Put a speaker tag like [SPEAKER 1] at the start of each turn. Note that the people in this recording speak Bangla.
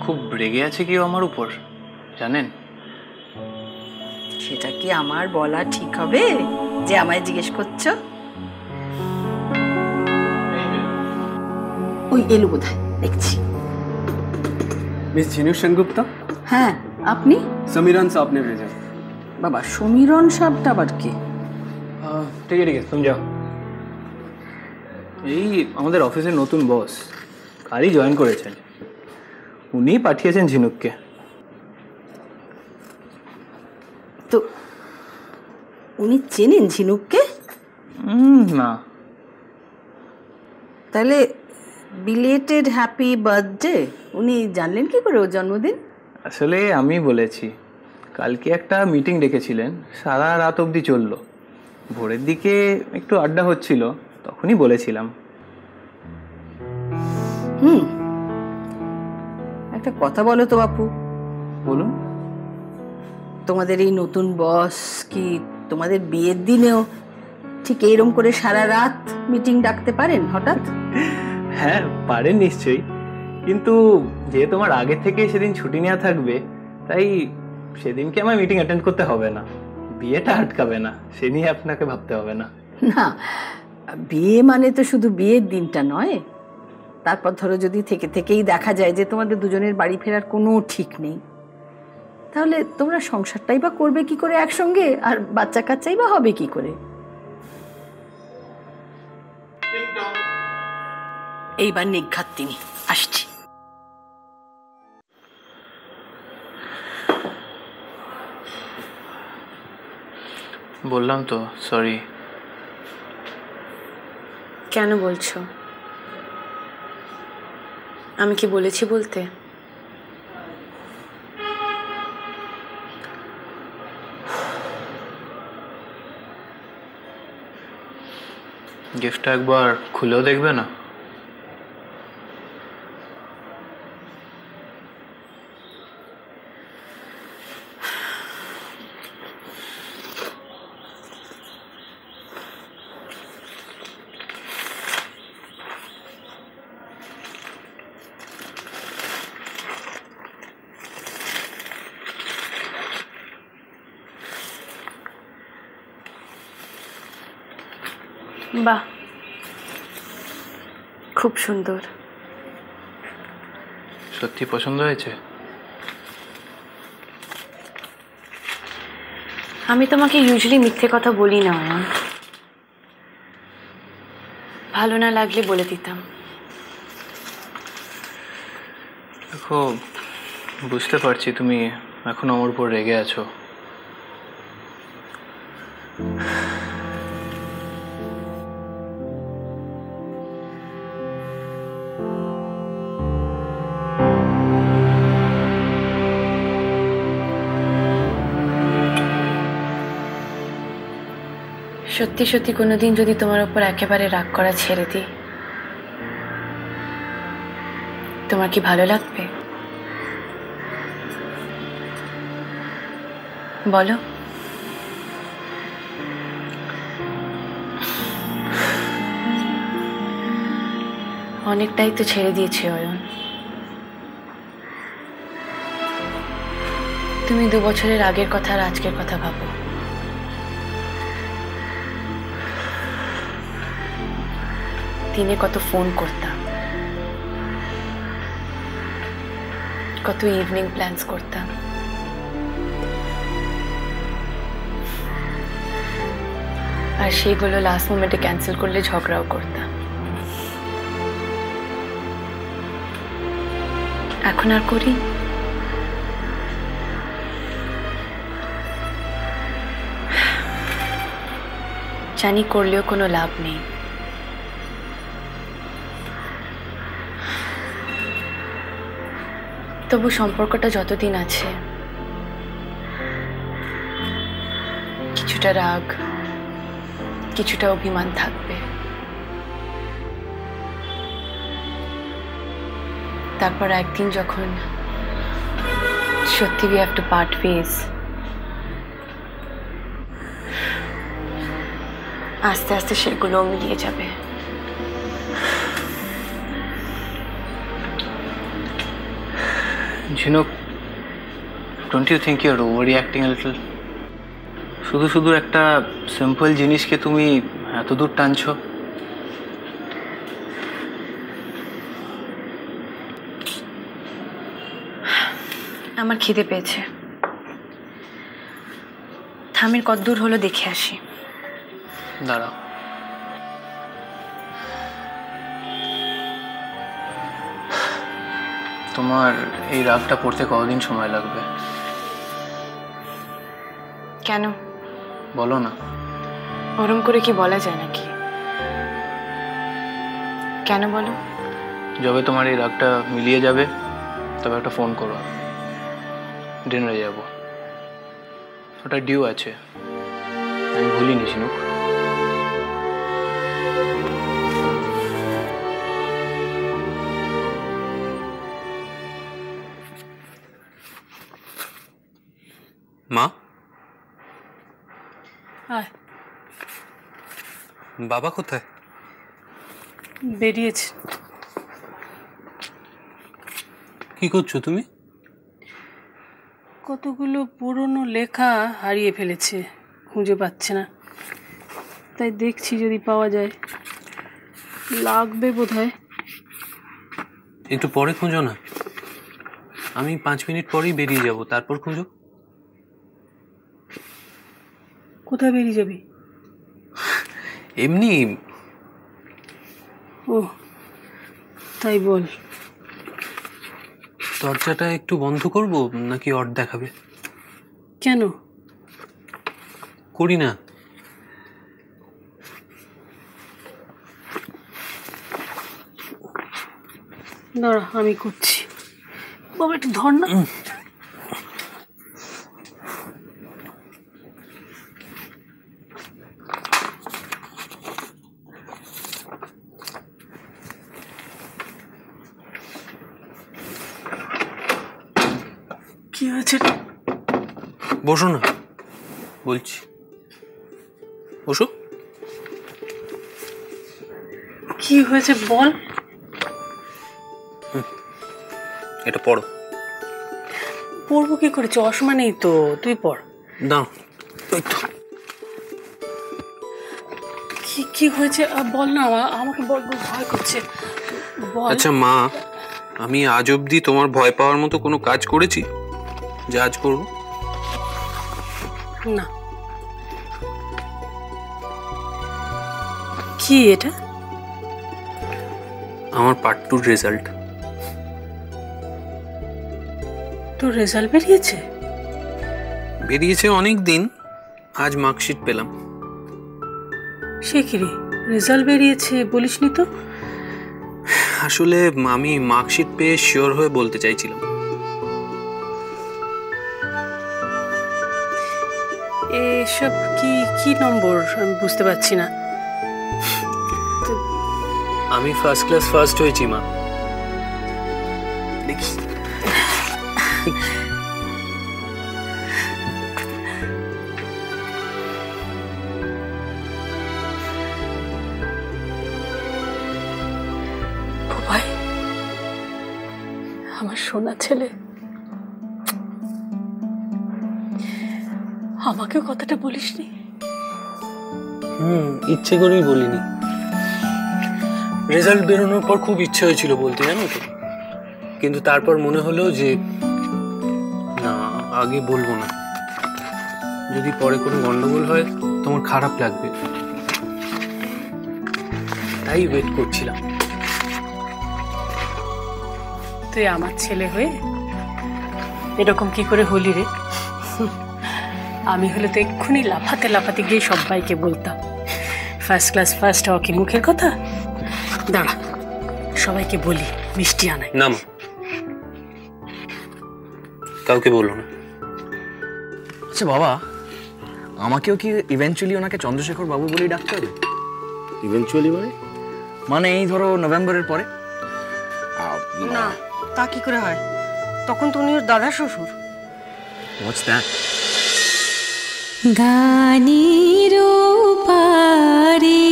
[SPEAKER 1] খুব রেগে আছে কেউ আমার উপর, জানেন?
[SPEAKER 2] সেটা কি আমার বলা ঠিক হবে যে আমায় জিজ্ঞেস করছো? ওই এলো বোধহয়, দেখছি।
[SPEAKER 3] मिस जिनू सेनगुप्ता।
[SPEAKER 2] হ্যাঁ, আপনি?
[SPEAKER 3] समीरन साहब ने भेजा।
[SPEAKER 2] বাবা, সমীরণ সাহেবটা আবার কে?
[SPEAKER 1] ঠিক আছে তুমি যাও। এই আমাদের অফিসের নতুন বস, কালই জয়েন করেছেন। উনি পাঠিয়েছেন ঝিনুককে।
[SPEAKER 2] তো উনি চেনেন ঝিনুককে?
[SPEAKER 1] না।
[SPEAKER 2] তাহলে বিলেটেড হ্যাপি বার্থডে উনি জানলেন কি করে ওর জন্মদিন?
[SPEAKER 1] আসলে আমি বলেছি, কালকে একটা মিটিং ডেকেছিলেন, সারা রাত অবধি চললো। ভোরের দিকে একটু আড্ডা হচ্ছিল, তখনই বলেছিলাম।
[SPEAKER 2] একটা কথা বলো তো বাপু।
[SPEAKER 1] বলুন।
[SPEAKER 2] তোমাদের এই নতুন বস কি তোমাদের বিয়ের দিনেও ঠিক এইরকম করে সারা রাত মিটিং ডাকতে পারেন হঠাৎ?
[SPEAKER 1] হ্যাঁ পারেন নিশ্চয়ই, কিন্তু যেহেতু তোমার আগে থেকে সেদিন ছুটি নেওয়া থাকবে, তাই সেদিনকে আমার মিটিং অ্যাটেন্ড করতে হবে না। বিয়েটা আটকাবে না, সে নিয়ে আপনাকে ভাবতে হবে না।
[SPEAKER 2] না, বিয়ে মানে তো শুধু বিয়ের দিনটা নয়। তারপর ধরো যদি থেকে থেকেই দেখা যায় যে তোমাদের দুজনের বাড়ি ফেরার কোনো ঠিক নেই, তাহলে তোমরা সংসারটাই বা করবে কি করে একসঙ্গে, আর বাচ্চা কাচ্চাই বা হবে কি করে? এইবার নিঘাত তিনি, আসছি।
[SPEAKER 1] বললাম তো সরি।
[SPEAKER 4] কেন বলছো? আমি কি বলেছি বলতে?
[SPEAKER 1] গিফটটা একবার খুলেও দেখবে না?
[SPEAKER 4] বাহ, খুব সুন্দর।
[SPEAKER 1] সত্যি পছন্দ হয়েছে?
[SPEAKER 4] আমি তোমাকে ইউজুয়ালি মিথ্যে কথা বলি না, ভালো না লাগলে বলে দিতাম।
[SPEAKER 1] দেখো, বুঝতে পারছি তুমি এখন আমার উপর রেগে আছো।
[SPEAKER 4] সত্যি সত্যি কোনোদিন যদি তোমার উপর একেবারে রাগ করা ছেড়ে দিই, তোমার কি ভালো লাগবে? বলো। অনেকটাই তো ছেড়ে দিয়েছি অয়ন। তুমি 2 বছরের আগের কথা আর আজকের কথা ভাবো। দিনে কত ফোন করতাম, কত ইভিনিং প্ল্যানস করতাম, আর সেগুলো লাস্ট মোমেন্টে ক্যান্সেল করলে ঝগড়াও করতাম। এখন আর করি? জানি করলেও কোনো লাভ নেই। তবু সম্পর্কটা যতদিন আছে, কিছুটা রাগ, কিছুটা অভিমান থাকবে। তারপর একদিন যখন সত্যি we have to part ways, আস্তে আস্তে সেগুলো মিলিয়ে যাবে।
[SPEAKER 1] Jhinuk, don't you think you're overreacting a little? শুধু শুধু একটা সিম্পল জিনিসকে তুমি এত দূর টানছো।
[SPEAKER 4] আমার খিদে পেয়েছে, থামির কতদূর হলো দেখে আসি।
[SPEAKER 1] দাঁড়াও। তোমার এই রাগটা পড়তে কতদিন সময় লাগবে?
[SPEAKER 4] কেন?
[SPEAKER 1] বলো না।
[SPEAKER 4] ওরম করে কি বলা যায় নাকি? কেন বলো?
[SPEAKER 1] যবে তোমার এই রাগটা মিলিয়ে যাবে তবে একটা ফোন করো, ডিনারে যাবো। ওটা ডিউ আছে, আমি ভুলিনি ঝিনুক।
[SPEAKER 3] মা,
[SPEAKER 5] আয়,
[SPEAKER 3] বাবা কোথায়?
[SPEAKER 5] বেরিয়েছে।
[SPEAKER 3] কি করছো তুমি?
[SPEAKER 5] কতগুলো পুরনো লেখা হারিয়ে ফেলেছে, খুঁজে পাচ্ছে না, তাই দেখছি যদি পাওয়া যায়। লাগবে বোধহয়।
[SPEAKER 3] একটু পরে খুঁজো না, আমি 5 মিনিট পরেই বেরিয়ে যাব, তারপর খুঁজো।
[SPEAKER 5] কোথায় বেরিয়ে যাবি?
[SPEAKER 3] এমনি।
[SPEAKER 5] ও তাই বল।
[SPEAKER 3] দরজাটা একটু বন্ধ করবো নাকি অড দেখাবে?
[SPEAKER 5] কেন?
[SPEAKER 3] করি না।
[SPEAKER 5] দাঁড়া, আমি করছি। বাবা একটু ধর না। কি হয়েছে?
[SPEAKER 3] বসো না, বলছি বসো।
[SPEAKER 5] কি হয়েছে বল।
[SPEAKER 3] এটা পড়ো।
[SPEAKER 5] পড়বো কি করে? চশমা নেই তো, তুই পড়।
[SPEAKER 3] দাও।
[SPEAKER 5] কি কি হয়েছে বল না, আমাকে বল, ভয় করছে বল।
[SPEAKER 3] আচ্ছা মা, আমি আজ অবধি তোমার ভয় পাওয়ার মতো কোনো কাজ করেছি যে আজ করব?
[SPEAKER 5] না। কি এটা?
[SPEAKER 3] আমার পার্ট 2 রেজাল্ট।
[SPEAKER 5] তোর রেজাল্ট বেরিয়েছে?
[SPEAKER 3] বেরিয়েছে অনেক দিন, আজ মার্কশিট পেলাম।
[SPEAKER 5] সে কি রে, রেজাল্ট বেরিয়েছে বলিসনি তো?
[SPEAKER 3] আসলে আমি মার্কশিট পেয়ে শিওর হয়ে বলতে চাইছিলাম।
[SPEAKER 5] এসব কি কি নম্বর আমি বুঝতে পারছি না।
[SPEAKER 3] আমি ফার্স্ট ক্লাস ফার্স্ট হয়েছি মা। দেখিস
[SPEAKER 5] ভাই, আমার সোনা ছেলে, আমাকেও কথাটা বলিসনি?
[SPEAKER 3] ইচ্ছে করেই বলিনি। রেজাল্ট বেরোনোর পর খুব ইচ্ছে হয়েছিল বলতে, জানো তো, কিন্তু তারপর মনে হলো যে না, আগে বলবো না, যদি পরে কোনো গন্ডগোল হয় তোমার খারাপ লাগবে, তাই ওয়েট করছিলাম।
[SPEAKER 5] তুই আমার ছেলে হয়ে এরকম কি করে হলি রে? আমি হলে তো এক্ষুনি লাফাতে লাফাতে গিয়ে সবাইকে বলতাম ফার্স্ট ক্লাস ফার্স্ট হওয়া কি মুখের কথা? দাঁড়া, সবাইকে বলি মিষ্টি আনাই।
[SPEAKER 3] না মা, কাউকে বলো না।
[SPEAKER 6] আচ্ছা বাবা, আমাকেও কি ইভেন্চুয়ালি ওনাকে চন্দ্রশেখর বাবু বলেই ডাকতে হবে?
[SPEAKER 7] ইভেন্চুয়ালি
[SPEAKER 6] মানে এই ধরো নভেম্বরের পরে?
[SPEAKER 8] না, তা কি করে হয়? তখন তো উনি ওর দাদা শ্বশুর।
[SPEAKER 6] What's that?
[SPEAKER 9] গানির পারে